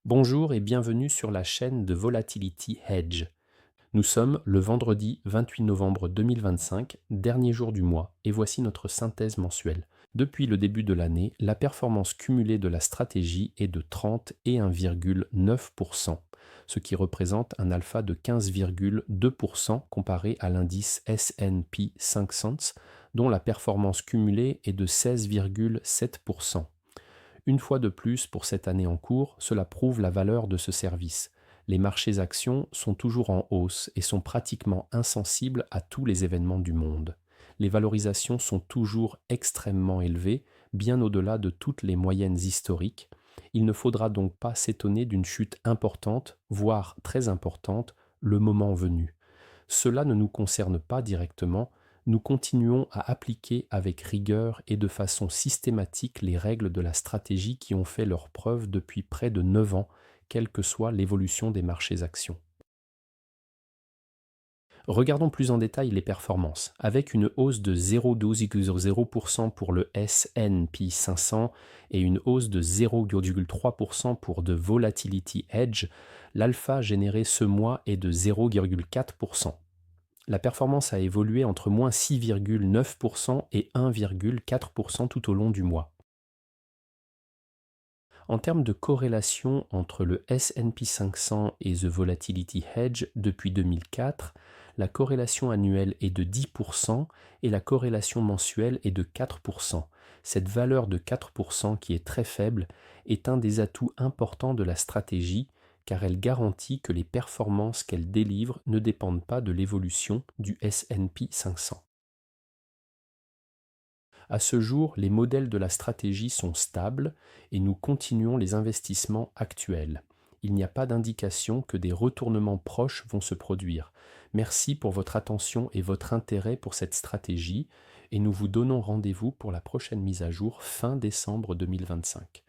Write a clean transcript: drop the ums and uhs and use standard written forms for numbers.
Bonjour et bienvenue sur la chaîne de Volatility Hedge. Nous sommes le vendredi 28 novembre 2025, dernier jour du mois, et voici notre synthèse mensuelle. Depuis le début de l'année, la performance cumulée de la stratégie est de 31,9%, ce qui représente un alpha de 15,2% comparé à l'indice S&P 500, dont la performance cumulée est de 16,7%. Une fois de plus pour cette année en cours, cela prouve la valeur de ce service. Les marchés actions sont toujours en hausse et sont pratiquement insensibles à tous les événements du monde. Les valorisations sont toujours extrêmement élevées, bien au-delà de toutes les moyennes historiques. Il ne faudra donc pas s'étonner d'une chute importante, voire très importante, le moment venu. Cela ne nous concerne pas directement, nous continuons à appliquer avec rigueur et de façon systématique les règles de la stratégie qui ont fait leurs preuves depuis près de 9 ans, quelle que soit l'évolution des marchés actions. Regardons plus en détail les performances. Avec une hausse de 0,12% pour le S&P 500 et une hausse de 0,3% pour The Volatility Edge, l'alpha généré ce mois est de 0,4%. La performance a évolué entre moins 6,9% et 1,4% tout au long du mois. En termes de corrélation entre le S&P 500 et The Volatility Hedge depuis 2004, la corrélation annuelle est de 10% et la corrélation mensuelle est de 4%. Cette valeur de 4% qui est très faible est un des atouts importants de la stratégie car elle garantit que les performances qu'elle délivre ne dépendent pas de l'évolution du S&P 500. À ce jour, les modèles de la stratégie sont stables et nous continuons les investissements actuels. Il n'y a pas d'indication que des retournements proches vont se produire. Merci pour votre attention et votre intérêt pour cette stratégie et nous vous donnons rendez-vous pour la prochaine mise à jour fin décembre 2025.